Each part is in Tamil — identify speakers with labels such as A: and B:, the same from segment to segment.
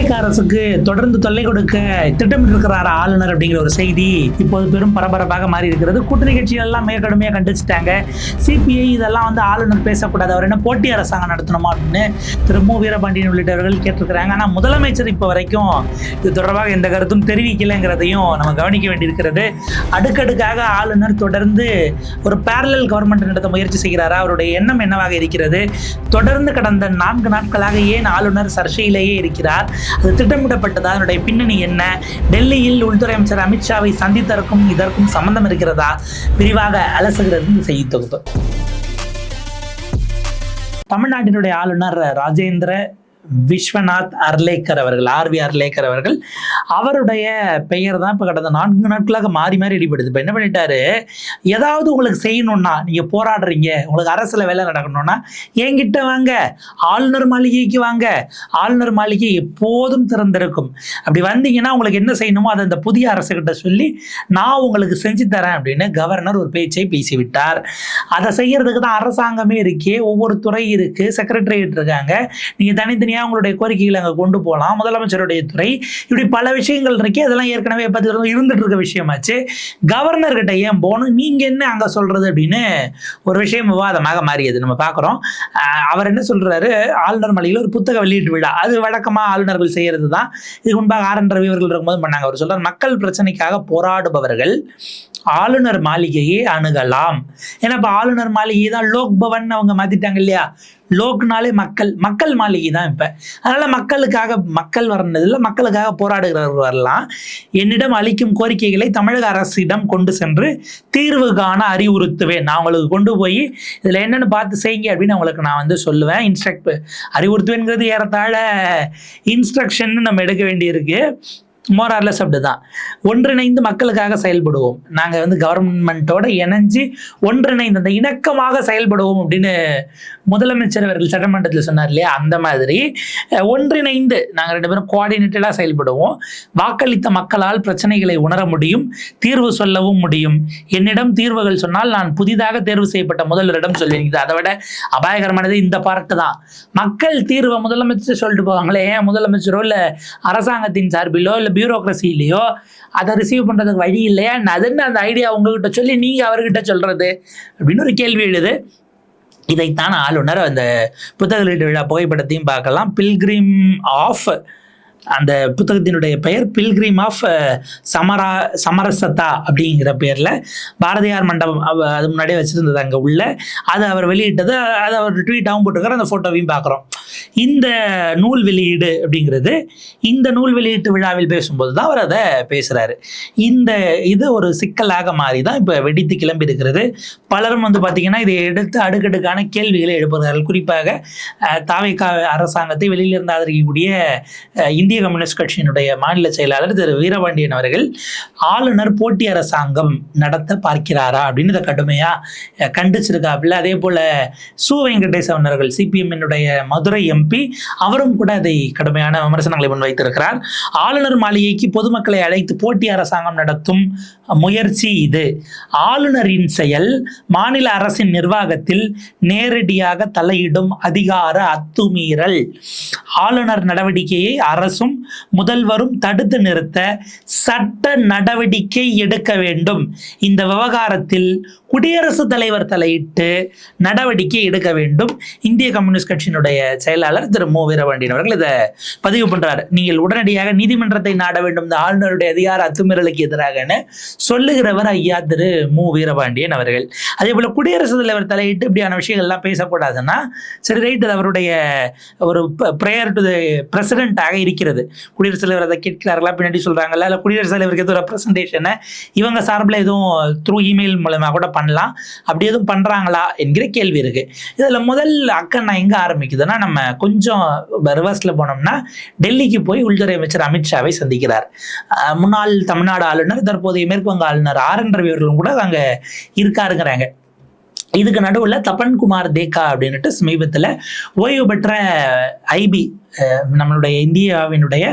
A: தாவேக அரசுக்கு தொடர்ந்து தொல்லை கொடுக்க திட்டமிட்டிருக்கிறார் ஆளுநர் அப்படிங்கிற ஒரு செய்தி இப்போது பெரும் பரபரப்பாக மாறி இருக்கிறது. கூட்டணி கட்சிகள் எல்லாம் மிக கடுமையாக கண்டிச்சுட்டாங்க. சிபிஐ இதெல்லாம் ஆளுநர் பேசக்கூடாது, அவர் என்ன போட்டி அரசாங்கம் நடத்தணுமா அப்படின்னு திரு மு வீரபாண்டியன் உள்ளிட்டவர்கள் கேட்டிருக்கிறாங்க. ஆனால் முதலமைச்சர் இப்போ வரைக்கும் இது தொடர்பாக எந்த கருத்தும் தெரிவிக்கலைங்கிறதையும் நம்ம கவனிக்க வேண்டியிருக்கிறது. அடுக்கடுக்காக ஆளுநர் தொடர்ந்து ஒரு பேரலல் கவர்மெண்ட் நடத்த முயற்சி செய்கிறாரா, அவருடைய எண்ணம் என்னவாக இருக்கிறது, தொடர்ந்து கடந்த 4 நாட்களாக ஏன் ஆளுநர் சர்ச்சையிலேயே இருக்கிறார், அது திட்டமிடப்பட்டதா, அதனுடைய பின்னணி என்ன, டெல்லியில் உள்துறை அமைச்சர் அமித்ஷாவை சந்தித்ததற்கும் இதற்கும் சம்பந்தம் இருக்கிறதா, விரிவாக அலசுகிறது இந்த செய்தி தொகுப்பு. தமிழ்நாட்டினுடைய ஆளுநர் ராஜேந்திர விஸ்வநாத் அர்லேக்கர் அவர்கள், ஆர்வி அர்லேக்கர் அவர்கள், அவருடைய பெயர் தான் இப்போ கடந்த 4 நாட்களாக மாறி மாறி அடிபடுது. இப்போ என்ன பண்ணிட்டாரு, ஏதாவது உங்களுக்கு செய்யணும்னா, நீங்கள் போராடுறீங்க, உங்களுக்கு அரசில் வேலை நடக்கணும்னா என்கிட்ட வாங்க, ஆளுநர் மாளிகைக்கு வாங்க, ஆளுநர் மாளிகை எப்போதும் திறந்திருக்கும், அப்படி வந்தீங்கன்னா உங்களுக்கு என்ன செய்யணுமோ அதை இந்த புதிய அரசுகிட்ட சொல்லி நான் உங்களுக்கு செஞ்சு தரேன் அப்படின்னு கவர்னர் ஒரு பேச்சை பேசிவிட்டார். அதை செய்யறதுக்கு தான் அரசாங்கமே இருக்கே, ஒவ்வொரு துறை இருக்கு, செக்ரட்டரியேட் இருக்காங்க, நீங்கள் தனித்தனியாக உங்களுடைய கோரிக்கைகளை அங்கே கொண்டு போகலாம், முதலமைச்சருடைய துறை, இப்படி பல விஷயங்கள் இருக்கு. அதெல்லாம் ஏற்கனவே இருந்துட்டு இருக்க விஷயமாச்சு. கவர்னர் கிட்ட ஏன் போகணும், நீங்க என்ன அங்க சொல்றது அப்படின்னு ஒரு விஷயம் விவாதமாக மாறியது நம்ம பார்க்குறோம். அவர் என்ன சொல்றாரு, ஆளுநர் மாளிகையில் ஒரு புத்தக வெளியீட்டு விழா, அது வழக்கமா ஆளுநர்கள் செய்யறது தான். இதுக்கு முன்பாக ஆர் என் ரவி அவர்கள் இருக்கும்போது பண்ணாங்க. அவர் சொல்றாரு, மக்கள் பிரச்சனைக்காக போராடுபவர்கள் ஆளுநர் மாளிகையை அணுகலாம். ஏன்னா இப்ப ஆளுநர் மாளிகை தான் லோக் பவன் அவங்க மாத்திட்டாங்க இல்லையா, லோக்னாலே மக்கள், மக்கள் மாளிகை தான் இப்ப. அதனால மக்களுக்காக, மக்கள் வரணுதில்லை, மக்களுக்காக போராடுகிறவர்கள் வரலாம். என்னிடம் அளிக்கும் கோரிக்கைகளை தமிழக அரசிடம் கொண்டு சென்று தீர்வு காண அறிவுறுத்துவேன். நான் உங்களுக்கு கொண்டு போய் இதுல என்னன்னு பார்த்து செய்யுங்க அப்படின்னு அவங்களுக்கு நான் சொல்லுவேன். அறிவுறுத்துவேங்கிறது ஏறத்தாழ இன்ஸ்ட்ரக்ஷன் நம்ம எடுக்க வேண்டியிருக்கு. மோரார்லெஸ் அப்படிதான். ஒன்றிணைந்து மக்களுக்காக செயல்படுவோம், நாங்கள் கவர்மெண்ட்டோட இணைஞ்சு ஒன்றிணைந்து அந்த இணக்கமாக செயல்படுவோம் அப்படின்னு முதலமைச்சர் அவர்கள் சட்டமன்றத்தில் சொன்னார் இல்லையா, அந்த மாதிரி ஒன்றிணைந்து நாங்கள் 2 பேரும் கோஆர்டினேட்டடாக செயல்படுவோம். வாக்களித்த மக்களால் பிரச்சனைகளை உணர முடியும், தீர்வு சொல்லவும் முடியும். என்னிடம் தீர்வுகள் சொன்னால் நான் புதிதாக தேர்வு செய்யப்பட்ட முதல்வரிடம் சொல்வேன். அதை விட அபாயகரமானது இந்த பார்ட்டு தான். மக்கள் தீர்வை முதலமைச்சர் சொல்லிட்டு போவாங்களே, முதலமைச்சரோ இல்லை அரசாங்கத்தின் சார்பிலோ இல்லை பியூரோக்ரஸிலையோ அதை ரிசீவ் பண்றதுக்கு வழி இல்லையா, அதுன்னு அந்த ஐடியா உங்ககிட்ட சொல்லி நீங்க அவர்கிட்ட சொல்றது அப்படின்னு ஒரு கேள்வி எழுது. இதைத்தான் ஆளுநர் அந்த புத்தக வெளியீட்டு விழா புகைப்படத்தையும் பார்க்கலாம். பில்கிரிம் ஆஃப், அந்த புத்தகத்தினுடைய பெயர் பில்கிரிம் ஆஃப் சமரசதா அப்படிங்கிற பேர்ல பாரதியார் மண்டபம் அது முன்னாடியே வச்சிருந்தது அங்கே உள்ள, அது அவர் வெளியிட்டது, அதை அவர் ட்வீட்டாகவும் போட்டிருக்காரு, அந்த ஃபோட்டோவையும் பார்க்குறோம். இந்த நூல் வெளியீடு அப்படிங்கிறது, இந்த நூல் வெளியீட்டு விழாவில் பேசும்போது தான் அவர் அதை பேசுகிறாரு. இது ஒரு சிக்கலாக மாறி தான் இப்போ வெடித்து கிளம்பி இருக்கிறது. பலரும் பார்த்தீங்கன்னா இதை எடுத்து அடுக்கடுக்கான கேள்விகளை எழுப்புகிறார்கள். குறிப்பாக தாவேக அரசாங்கத்தை வெளியிலிருந்து ஆதரிக்கக்கூடிய இந்திய கம்யூனிஸ்ட் கட்சியினுடைய மாநில செயலாளர் திரு வீரபாண்டியன் அவர்கள் ஆளுநர் போட்டி அரசாங்கம் நடத்த பார்க்கிறாரா அப்படின்னு இதை கடுமையா கண்டிச்சிருக்காப்புல. அதே போல சு வெங்கடேசன் அவர்கள் சிபிஎம்னுடைய மதுரை எம்பி, அவரும் கூட அதை கடுமையான விமர்சனங்களை முன்வைத்திருக்கிறார். ஆளுநர் மாளிகைக்கு பொதுமக்களை அழைத்து போட்டி அரசாங்கம் நடத்தும் முயற்சி இது. ஆளுநரின் செயல் மாநில அரசின் நிர்வாகத்தில் நேரடியாக தலையிடும் அதிகார அத்துமீறல். ஆளுநர் நடவடிக்கையை அரசும் முதல்வரும் தடுத்து நிறுத்த சட்ட நடவடிக்கை எடுக்க வேண்டும். இந்த விவகாரத்தில் குடியரசுத் தலைவர் தலையிட்டு நடவடிக்கை எடுக்க வேண்டும். இந்திய கம்யூனிஸ்ட் கட்சியினுடைய செயலாளர் திரு மு வீரபாண்டியன் அவர்கள் இதை பதிவு பண்றாரு. நீங்கள் உடனடியாக நீதிமன்றத்தை நாட வேண்டும் இந்த ஆளுநருடைய அதிகார அத்துமீறலுக்கு எதிராகன்னு சொல்லுகிறவர் ஐயா திரு மு வீரபாண்டியன் அவர்கள். அதே போல குடியரசுத் தலைவர் தலையிட்டு இப்படியான விஷயங்கள்லாம் பேசக்கூடாதுன்னா சரி, ரைட், அது அவருடைய ஒரு பிரேயர் டு தி பிரசிடென்ட்டாக இருக்கிறது. குடியரசுத் தலைவர் அதை கேட்கிறார்களா, பின்னாடி சொல்றாங்கல்ல, இல்லை குடியரசுத் தலைவருக்கு எதுவும் ரெப்ரசன்டேஷனை இவங்க சார்பில் எதுவும் த்ரூ இமெயில் மூலமாக கூட பண்ணலாம், அப்படி எதுவும் பண்றாங்களா என்கிற கேள்வி இருக்கு. இதுல முதல் அக்கறை எங்க ஆரம்பிக்குதுன்னா, நம்ம கொஞ்சம் ரிவர்ஸ்ல போனோம்னா டெல்லிக்கு போய் உள்துறை அமைச்சர் அமித்ஷாவை சந்திக்கிறார். முன்னாள் தமிழ்நாடு ஆளுநர், தற்போதைய மேற்கு வங்க ஆளுநர் ஆர் என் ரவி அவர்களும் கூட அங்க இருக்காருங்கிறாங்க. இதுக்கு நடுவில் தபன்குமார் தேக்கா அப்படின்ட்டு சமீபத்தில் ஓய்வு பெற்ற ஐபி நம்மளுடைய இந்தியாவினுடைய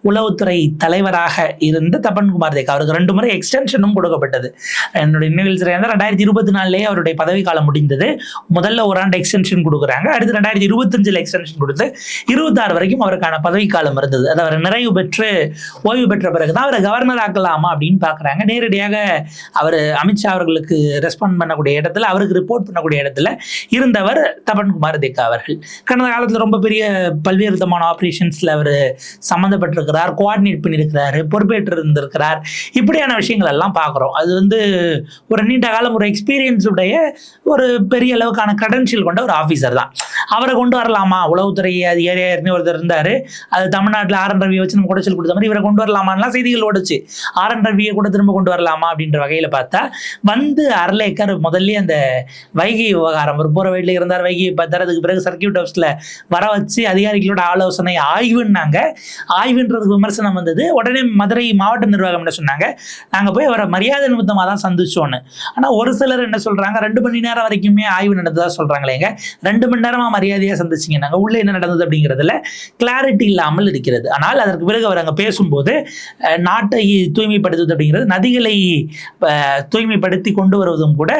A: உளவுத்துறை தலைவராக இருந்த தபன்குமார் தேக்கா அவருக்கு 2 முறை எக்ஸ்டென்ஷனும் கொடுக்கப்பட்டது. என்னுடைய நினைவில் சரியாக 2024 அவருடைய பதவி காலம் முடிந்தது. முதல்ல 1 ஆண்டு எக்ஸ்டென்ஷன் கொடுக்குறாங்க. அடுத்து 2025 எக்ஸ்டென்ஷன் கொடுத்து 26 வரைக்கும் அவருக்கான பதவி காலம் இருந்தது. அது அவர் நிறைவு பெற்று ஓய்வு பெற்ற பிறகுதான் அவரை கவர்னர் ஆக்கலாமா அப்படின்னு பார்க்குறாங்க. நேரடியாக அவர் அமித்ஷா அவர்களுக்கு ரெஸ்பாண்ட் பண்ணக்கூடிய இடத்துல, அவருக்கு ரிப்போர்ட் பண்ணக்கூடிய இடத்துல இருந்தவர் தபன்குமார் தேக்கா அவர்கள். கடந்த காலத்தில் ரொம்ப பெரிய பல்வேறு விதமான ஆப்ரேஷன்ஸில் அவர் சம்மந்தப்பட்டிருக்கிறார், கோஆர்டினேட் பண்ணியிருக்கிறார், பொறுப்பேற்று இருந்திருக்கிறார். இப்படியான விஷயங்கள் எல்லாம் பார்க்குறோம். அது ஒரு நீண்ட காலம் ஒரு எக்ஸ்பீரியன்ஸ் உடைய ஒரு பெரிய அளவுக்கான கிரெடென்ஷியல் கொண்ட ஒரு ஆஃபீஸர் தான். அவரை கொண்டு வரலாமா? உளவுத்துறை அதிகாரியாக ஒருத்தர் இருந்தார். அது தமிழ்நாட்டில் ஆர் என் ரவியை வச்சு நம்ம குடைச்சல் கொடுத்த மாதிரி இவரை கொண்டு வரலாமான்லாம் செய்திகள் ஓடுச்சு. ஆர் என் ரவியை கூட திரும்ப கொண்டு வரலாமா அப்படின்ற வகையில் பார்த்தா அர்லேக்கர் முதல்ல அந்த வைகை விவகாரம் ஒரு போகிற வீட்டில் இருந்தார். வைகை பார்த்தார். அதுக்கு பிறகு சர்க்கியூட் ஹவுஸில் வர வச்சு அதிகாரிகளோட ஆலோசனை ஆய்வுன்னாங்க. ஆய்வுன்றதுக்கு விமர்சனம் வந்தது. உடனே மதுரை மாவட்ட நிர்வாகம் என்ன சொன்னாங்க, நாங்கள் போய் அவரை மரியாதை நிமித்தமாக தான் சந்திச்சோன்னு. ஆனால் ஒரு சிலர் என்ன சொல்கிறாங்க, 2 மணி நேரம் வரைக்குமே ஆய்வு நடந்ததா சொல்கிறாங்களேங்க. 2 மணி நேரமாக மரியாதையாக சந்திச்சிங்க, நாங்கள் உள்ளே என்ன நடந்தது அப்படிங்கிறதுல கிளாரிட்டி இல்லாமல் இருக்கிறது. ஆனால் அதற்கு பிறகு அவர் அங்கே பேசும்போது நாட்டை தூய்மைப்படுத்துவது அப்படிங்கிறது, நதிகளை தூய்மைப்படுத்தி கொண்டு வருவதும் கூட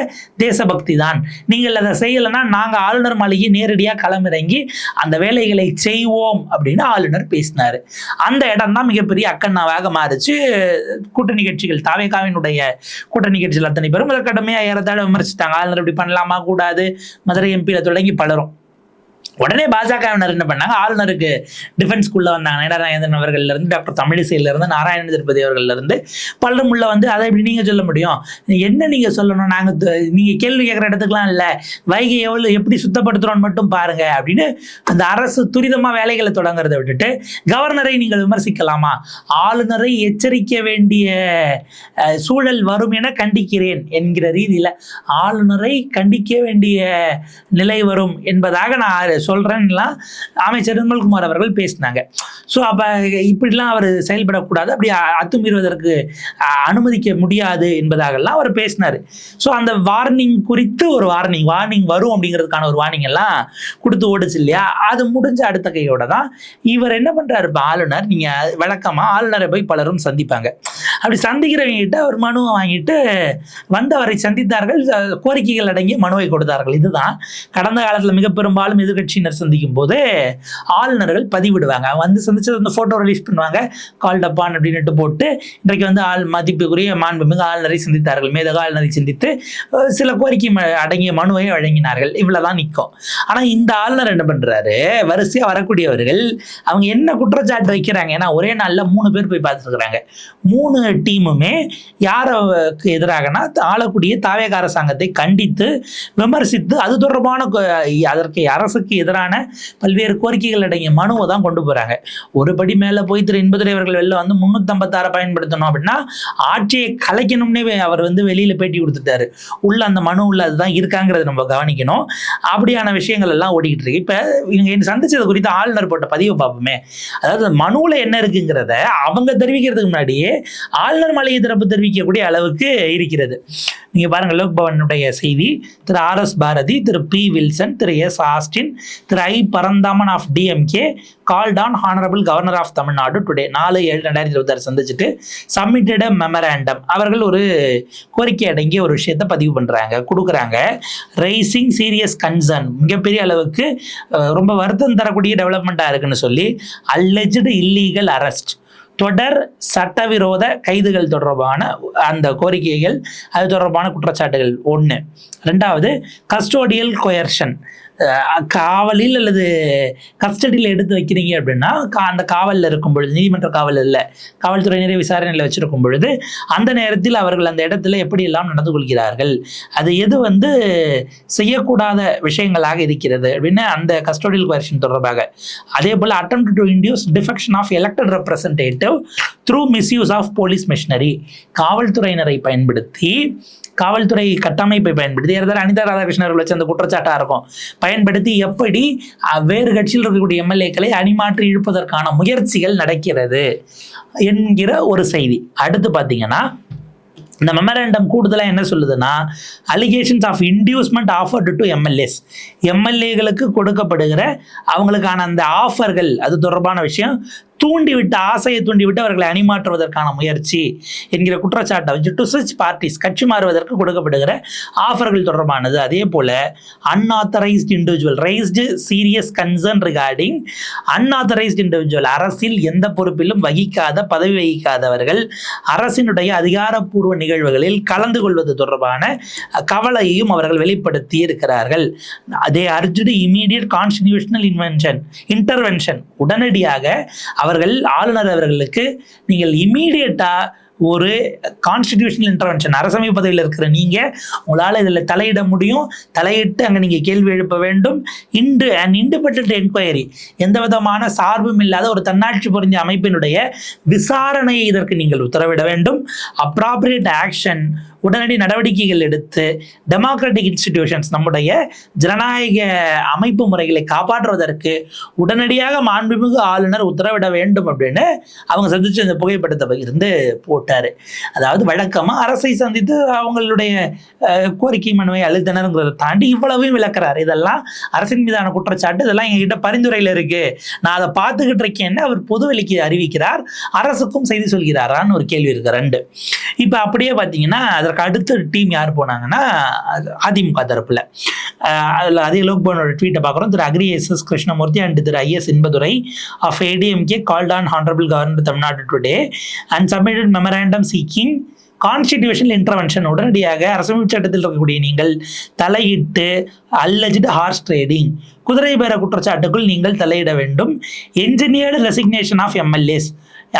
A: தேசபக்தி தான். நீங்கள் அதை செய்யலைன்னா நாங்கள் ஆளுநர் மாளிகை நேரடியாக களமிறங்கி அந்த வேலைகளை செய்வோம் அப்படின்னு ஆளுநர் பேசினார். அந்த இடம் தான் மிகப்பெரிய அக்கண்ணாவாக மாறிச்சு. கூட்டணி கட்சிகள், தாவேகாவினுடைய கூட்டணி கட்சிகள் அத்தனை பேரும் அதை கடுமையாக ஏறத்தாழ விமர்சித்தாங்க. ஆளுநர் இப்படி பண்ணலாமா கூடாது, மதுரை எம்பியில் தொடங்கி பலரும். உடனே பாஜகவினர் என்ன பண்ணாங்க, ஆளுநருக்கு டிஃபென்ஸ்குள்ளே வந்தாங்க. நாராயணன் அவர்கள்லேருந்து, டாக்டர் தமிழிசையிலேருந்து, நாராயண திருப்பதி அவர்கள்லேருந்து பலரும் உள்ள வந்து அதை எப்படி நீங்கள் சொல்ல முடியும், என்ன நீங்கள் சொல்லணும், நீங்கள் கேள்வி கேட்குற இடத்துக்குலாம் இல்லை, வைகை எப்படி சுத்தப்படுத்துகிறோன்னு மட்டும் பாருங்கள் அப்படின்னு அந்த அரசு துரிதமாக வேலைகளை தொடங்குறதை விட்டுட்டு கவர்னரை நீங்கள் விமர்சிக்கலாமா, ஆளுநரை எச்சரிக்க வேண்டிய சூழல் வரும் என கண்டிக்கிறேன் என்கிற ரீதியில் ஆளுநரை கண்டிக்க வேண்டிய நிலை வரும் என்பதாக நான் சொல்றேன்லாம் அமைச்சர் நிர்மல்குமார் அவர்கள் பேசினாங்க. ஸோ அப்போ இப்படிலாம் அவர் செயல்படக்கூடாது, அப்படி அத்துமீறுவதற்கு அனுமதிக்க முடியாது என்பதாகலாம் அவர் பேசினார். ஸோ அந்த வார்னிங் குறித்து ஒரு வார்னிங் வரும் அப்படிங்கிறதுக்கான ஒரு வார்னிங் எல்லாம் கொடுத்து ஓடுச்சு இல்லையா. அது முடிஞ்ச அடுத்த கையோட தான் இவர் என்ன பண்ணுறாரு, இப்போ ஆளுநர் நீங்கள் விளக்கமாக ஆளுநரை போய் பலரும் சந்திப்பாங்க. அப்படி சந்திக்கிறவங்கிட்ட ஒரு மனுவை வாங்கிட்டு வந்தவரை சந்தித்தார்கள், கோரிக்கைகள் அடங்கிய மனுவை கொடுத்தார்கள். இதுதான் கடந்த காலத்தில் மிக பெரும்பாலும் எதிர்கட்சியினர் சந்திக்கும் போது ஆளுநர்கள் பதிவிடுவாங்க. வந்து சந்திச்சது அந்த போட்டோ ரிலீஸ் பண்ணுவாங்க, கால் டப்பான் அப்படின்னு போட்டு இன்றைக்கு மதிப்புக்குரிய மாண்புமிகு ஆளுநரை சந்தித்தார்கள், மேதக ஆளுநரை சந்தித்து சில கோரிக்கை அடங்கிய மனுவை வழங்கினார்கள். இவ்வளவுதான் நிற்கும். ஆனா இந்த ஆளுநர் என்ன பண்றாரு, வரிசையா வரக்கூடியவர்கள் அவங்க என்ன குற்றச்சாட்டு வைக்கிறாங்க, ஏன்னா ஒரே நாள்ல 3 பேர் போய் பார்த்துருக்குறாங்க. 3 டீமுமே யாருக்கு எதிராகனா ஆளக்கூடிய தாவேக அரசாங்கத்தை கண்டித்து விமர்சித்து அது தொடர்பான அதற்கு அரசுக்கு எதிரான பல்வேறு கோரிக்கைகள் அடங்கிய மனுவை தான் கொண்டு போறாங்க. ஒரு படி மேல போய் திரு இன்பதுரை அவர்கள் வெளில வந்து 356 பயன்படுத்தணும் அப்படின்னா ஆட்சியை கலைக்கணும்னே அவர் வெளியில பேட்டி கொடுத்துட்டாரு. உள்ள அந்த மனு உள்ள அதுதான் இருக்காங்கிறத நம்ம கவனிக்கணும். அப்படியான விஷயங்கள் எல்லாம் ஓடிக்கிட்டு இருக்கு. இப்ப இவங்க சந்திச்சது குறித்து ஆளுநர் போட்ட பதிவை பார்ப்போமே. அதாவது மனுவில் என்ன இருக்குங்கிறத அவங்க தெரிவிக்கிறதுக்கு முன்னாடியே ஆளுநர் மாளிகை தரப்பு தெரிவிக்கக்கூடிய அளவுக்கு இருக்கிறது. நீங்க பாருங்க, லோக்பவனுடைய செய்தி, Thiru RS Bharathi, Thiru P Wilson, Thiru S Austin, Thiru I Paranthaman of DMK called on honourable governor of Tamil Nadu today 4/7/2026 சந்திச்சுட்டு சப்மிட்டட் மெமராண்டம். அவர்கள் ஒரு கோரிக்கை அடங்கிய ஒரு விஷயத்தை பதிவு கொடுக்குறாங்க. ரைசிங் சீரியஸ் கன்சர்ன், மிகப்பெரிய அளவுக்கு ரொம்ப வருத்தம் தரக்கூடிய டெவலப்மெண்ட்டாக இருக்குன்னு சொல்லி அல்லெஜ்டு இல்லீகல் அரெஸ்ட், தொடர் சட்டவிரோத கைதுகள் தொடர்பான அந்த கோரிக்கைகள், அது தொடர்பான குற்றச்சாட்டுகள் 1. 2வது கஸ்டோடியல் கொயர்ஷன், காவலில் அல்லது கஸ்டடியில் எடுத்து வைக்கிறீங்க அப்படின்னா அந்த காவலில் இருக்கும் பொழுது, நீதிமன்ற காவல் இல்லை, காவல்துறையினரை விசாரணையில் வச்சிருக்கும் பொழுது அந்த நேரத்தில் அவர்கள் அந்த இடத்துல எப்படியெல்லாம் நடந்து கொள்கிறார்கள், அது எது செய்யக்கூடாத விஷயங்களாக இருக்கிறது அப்படின்னு அந்த கஸ்டோடியல் கொயர்ஷன் தொடர்பாக. அதே போல் attempt to induce defection of elected representative through misuse of police machinery, காவல்துறையினரை பயன்படுத்தி, காவல்துறை கட்டமைப்பை பயன்படுத்தி, ஏதாவது அனிதா ராதாகிருஷ்ணன் அவர்கள் வச்சு அந்த குற்றச்சாட்டாக இருக்கும், பயன்படுத்தி எப்படி வேறு கட்சியில் இருக்கக்கூடிய எம்எல்ஏக்களை அணிமாற்றி இழுப்பதற்கான முயற்சிகள் நடக்கிறது என்கிற ஒரு செய்தி. அடுத்து பார்த்தீங்கன்னா இந்த மெமரண்டம் கூடுதலாக என்ன சொல்லுதுன்னா, allegations of inducement offered to MLAs, எம்எல்ஏகளுக்கு கொடுக்கப்படுகிற அவங்களுக்கான அந்த ஆஃபர்கள் அது தொடர்பான விஷயம், தூண்டிவிட்டு ஆசையை தூண்டிவிட்டு அவர்களை அணிமாற்றுவதற்கான முயற்சி என்கிற குற்றச்சாட்டை வச்சு டு ஸ்விட்ச் பார்ட்டிஸ், கட்சி மாறுவதற்கு கொடுக்கப்படுகிற ஆஃபர்கள் தொடர்பானது. அதே போல unauthorised individual raised serious concern regarding unauthorised individual, அரசில் எந்த பொறுப்பிலும் வகிக்காத பதவி வகிக்காதவர்கள் அரசினுடைய அதிகாரப்பூர்வ நிகழ்வுகளில் கலந்து கொள்வது தொடர்பான கவலையையும் அவர்கள் வெளிப்படுத்தி இருக்கிறார்கள். அதே அர்ஜுடு இமீடியட் கான்ஸ்டிடியூஷனல் இன்டர்வென்ஷன், உடனடியாக அவர்கள் ஆளுநர் அவர்களுக்கு நீங்கள் இமீடியட்டா ஒரு கான்ஸ்டிடியூஷனல் இன்டர்வென்ஷன், அரசமைப்பு பதவியில் இருக்கிற நீங்க உங்களால் இதில் தலையிட முடியும், தலையிட்டு அங்கே நீங்க கேள்வி எழுப்ப வேண்டும். இண்டிபெண்டன்ட் என்கொயரி, எந்த விதமான சார்பும் இல்லாத ஒரு தன்னாட்சி புரிஞ்ச அமைப்பினுடைய விசாரணையை இதற்கு நீங்கள் உத்தரவிட வேண்டும். அப்ராப்ரியேட் ஆக்ஷன், உடனடி நடவடிக்கைகள் எடுத்து டெமோக்ராட்டிக் இன்ஸ்டிடியூஷன்ஸ், நம்முடைய ஜனநாயக அமைப்பு முறைகளை காப்பாற்றுவதற்கு உடனடியாக மாண்புமிகு ஆளுநர் உத்தரவிட வேண்டும் அப்படின்னு அவங்க சந்திச்சு அந்த புகைப்படத்தை இருந்து போட்டாரு. அதாவது வழக்கமாக அரசை சந்தித்து அவங்களுடைய கோரிக்கை மனுவை அழுத்தினருங்கிறத தாண்டி இவ்வளவையும் விளக்குறாரு. இதெல்லாம் அரசின் மீதான குற்றச்சாட்டு, இதெல்லாம் எங்ககிட்ட பரிந்துரையில் இருக்கு, நான் அதை பார்த்துக்கிட்டு இருக்கேன்னு அவர் பொதுவெளிக்கு அறிவிக்கிறார். அரசுக்கும் செய்தி சொல்கிறாரான்னு ஒரு கேள்வி இருக்கு. ரெண்டு. இப்போ அப்படியே பார்த்தீங்கன்னா அதற்கு அடுத்த டீம் யார் போனாங்கன்னா அதிமுக தரப்புல. அதில் அதே லோக்பவனோட ட்வீட்டை பார்க்குறோம். Thiru Agri S Krishnamurthy and Thiru I S Inbadurai of ADMK called on honourable governor Tamil Nadu today and submitted memorandum seeking constitutional intervention, உடனடியாக அரசமைப்பு சட்டத்தில் இருக்கக்கூடிய நீங்கள் தலையிட்டு அல்லஜ்டு ஹார்ஸ் ட்ரேடிங், குதிரை பேர குற்றச்சாட்டுக்குள் நீங்கள் தலையிட வேண்டும். என்ஜினியர்டு ரெசிக்னேஷன் ஆஃப் எம்எல்ஏஸ்,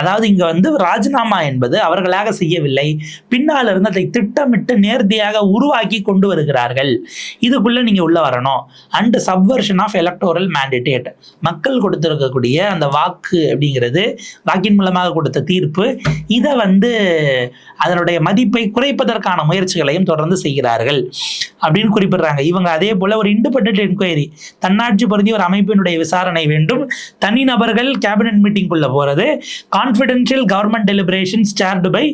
A: அதாவது இங்க ராஜினாமா என்பது அவர்களாக செய்யவில்லை, பின்னால் இருந்து அதை திட்டமிட்டு நேர்த்தியாக உருவாக்கி கொண்டு வருகிறார்கள், இதுக்குள்ள நீங்க உள்ள வரணும். And subversion of electoral mandate, மக்கள் கொடுத்திருக்கக்கூடிய அந்த வாக்கு அப்படிங்கிறது, வாக்கின் மூலமாக கொடுத்த தீர்ப்பு, இதை அதனுடைய மதிப்பை குறைப்பதற்கான முயற்சிகளையும் தொடர்ந்து செய்கிறார்கள் அப்படின்னு குறிப்பிடுறாங்க. இவங்க அதே போல ஒரு இண்டிபெண்டன்ட் என்கொயரி, தன்னாட்சி பொருந்திய ஒரு அமைப்பினுடைய விசாரணை வேண்டும். தனிநபர்கள் கேபினட் மீட்டிங்குள்ள போறது, confidential government deliberations chaired by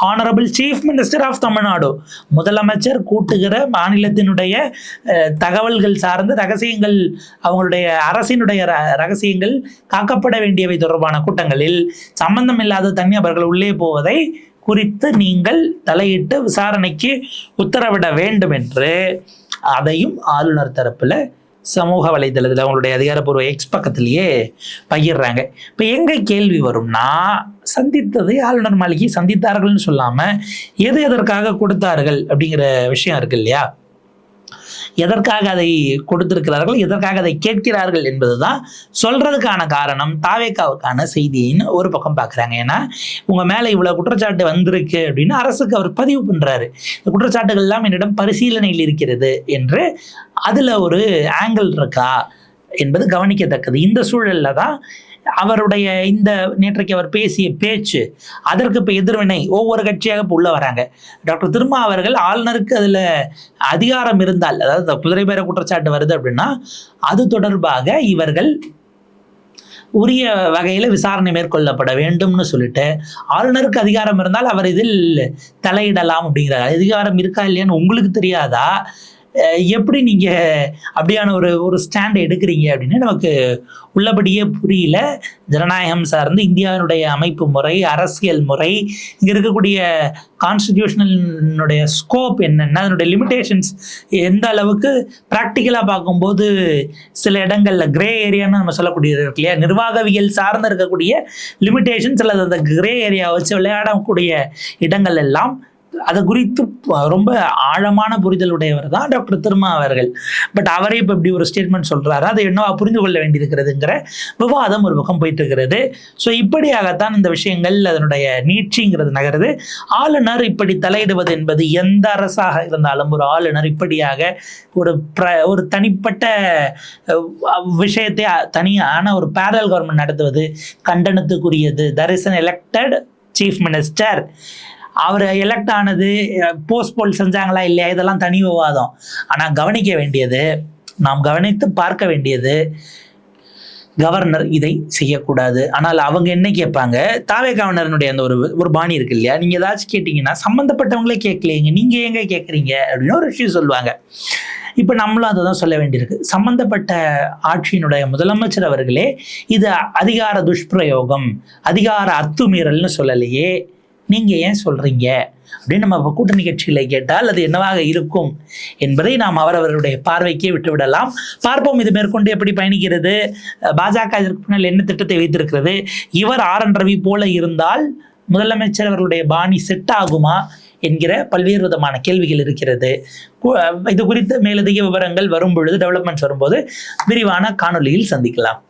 A: honourable chief minister of Tamil Nadu, முதலமைச்சர் கூட்டுகிற மாநிலத்தினுடைய தகவல்கள் சார்ந்த ரகசியங்கள், அவங்களுடைய அரசினுடைய ரகசியங்கள் காக்கப்பட வேண்டியவை தொடர்பான கூட்டங்களில் சம்பந்தம் இல்லாத தனிநபர்கள் உள்ளே போவதை குறித்து நீங்கள் தலையிட்டு விசாரணைக்கு உத்தரவிட வேண்டும் என்று அதையும் ஆளுநர் தரப்புல சமூக வலைதளத்தில் அவங்களுடைய அதிகாரப்பூர்வ எக்ஸ் பக்கத்திலேயே பகிர்றாங்க. இப்போ எங்கே கேள்வி வரும்னா, சந்தித்ததை ஆளுநர் மாளிகை சந்தித்தார்கள்னு சொல்லாமல் எது எதற்காக கொடுத்தார்கள் அப்படிங்கிற விஷயம் இருக்கு இல்லையா, எதற்காக அதை கொடுத்திருக்கிறார்கள், எதற்காக அதை கேட்கிறார்கள் என்பதுதான் சொல்றதுக்கான காரணம். தாவேக்காவுக்கான செய்தின்னு ஒரு பக்கம் பார்க்குறாங்க. ஏன்னா உங்க மேலே இவ்வளவு குற்றச்சாட்டு வந்திருக்கு அப்படின்னு அரசுக்கு அவர் பதிவு பண்றாரு. இந்த குற்றச்சாட்டுகள் எல்லாம் என்னிடம் பரிசீலனையில் இருக்கிறது என்று அதுல ஒரு ஆங்கிள் இருக்கா என்பது கவனிக்கத்தக்கது. இந்த சூழல்ல தான் அவருடைய இந்த நேற்றைக்கு அவர் பேசிய பேச்சு, அதற்கு இப்போ எதிர்வினை ஒவ்வொரு கட்சியாக இப்போ உள்ள வராங்க. டாக்டர் திருமா அவர்கள் ஆளுநருக்கு அதில் அதிகாரம் இருந்தால், அதாவது குதிரை பேர குற்றச்சாட்டு வருது அப்படின்னா அது தொடர்பாக இவர்கள் உரிய வகையில் விசாரணை மேற்கொள்ளப்பட வேண்டும்னு சொல்லிட்டு, ஆளுநருக்கு அதிகாரம் இருந்தால் அவர் இதில் தலையிடலாம் அப்படிங்கிறார். அதிகாரம் இருக்கா இல்லையான்னு உங்களுக்கு தெரியாதா, எப்படி நீங்க அப்படியான ஒரு ஸ்டாண்ட் எடுக்கிறீங்க அப்படின்னு நமக்கு உள்ளபடியே புரியல. ஜனநாயகம் சார்ந்து இந்தியாவினுடைய அமைப்பு முறை, அரசியல் முறை, இங்க இருக்கக்கூடிய கான்ஸ்டிடியூஷனலுடைய ஸ்கோப் என்னென்ன, அதனுடைய லிமிடேஷன்ஸ் எந்த அளவுக்கு ப்ராக்டிக்கலாக பார்க்கும்போது சில இடங்களில் கிரே ஏரியான்னு நம்ம சொல்லக்கூடியது இருக்கு இல்லையா, நிர்வாகவியல் சார்ந்து இருக்கக்கூடிய லிமிடேஷன்ஸ் அல்லது அந்த கிரே ஏரியா வச்சு விளையாடக்கூடிய இடங்கள் எல்லாம் அது குறித்து ரொம்ப ஆழமான புரிதலுடையவர் தான் டாக்டர் திருமா அவர்கள். பட் அவரே இப்போ இப்படி ஒரு ஸ்டேட்மெண்ட் சொல்றாரு, அதை என்னவா புரிந்து கொள்ள வேண்டியிருக்கிறதுங்கிற விவாதம் ஒரு பக்கம் போயிட்டு இருக்கிறது. ஸோ இப்படியாகத்தான் இந்த விஷயங்கள் அதனுடைய நீட்சிங்கிறது நகருது. ஆளுநர் இப்படி தலையிடுவது என்பது எந்த அரசாக இருந்தாலும் ஒரு ஆளுநர் இப்படியாக ஒரு தனிப்பட்ட விஷயத்தை தனியான ஒரு பேரல் கவர்மெண்ட் நடத்துவது கண்டனத்துக்குரியது. There is an elected chief minister, அவர் எலெக்ட் ஆனது போஸ்ட்போல் செஞ்சாங்களா இல்லையா, இதெல்லாம் தனி விவாதம். ஆனால் கவனிக்க வேண்டியது, நாம் கவனித்து பார்க்க வேண்டியது, கவர்னர் இதை செய்யக்கூடாது. ஆனால் அவங்க என்ன கேட்பாங்க, தாவே கவர்னருடைய அந்த ஒரு பாணி இருக்கு இல்லையா, நீங்க ஏதாச்சும் கேட்டீங்கன்னா சம்பந்தப்பட்டவங்களே கேட்கலைங்க, நீங்க எங்க கேட்குறீங்க அப்படின்னு ஒரு விஷயம் சொல்லுவாங்க. இப்ப நம்மளும் அதை தான் சொல்ல வேண்டியிருக்கு. சம்பந்தப்பட்ட ஆட்சியினுடைய முதலமைச்சர் அவர்களே இது அதிகார துஷ்பிரயோகம், அதிகார அத்துமீறல்னு சொல்லலையே, நீங்க ஏன் சொல்றீங்க அப்படின்னு நம்ம கூட்டணி கட்சிகளை கேட்டால் அது என்னவாக இருக்கும் என்பதை நாம் அவரவருடைய பார்வைக்கே விட்டுவிடலாம். பார்ப்போம் இது மேற்கொண்டு எப்படி பயணிக்கிறது. பாஜக இதற்கு பின்னால் என்ன திட்டத்தை வைத்திருக்கிறது, இவர் RN ரவி போல இருந்தால் முதலமைச்சர் அவர்களுடைய பாணி செட் ஆகுமா என்கிற பல்வேறு விதமான கேள்விகள் இருக்கிறது. இது குறித்த மேலதிக விவரங்கள் வரும் பொழுது, டெவலப்மெண்ட்ஸ் வரும்போது விரிவான காணொலியில் சந்திக்கலாம்.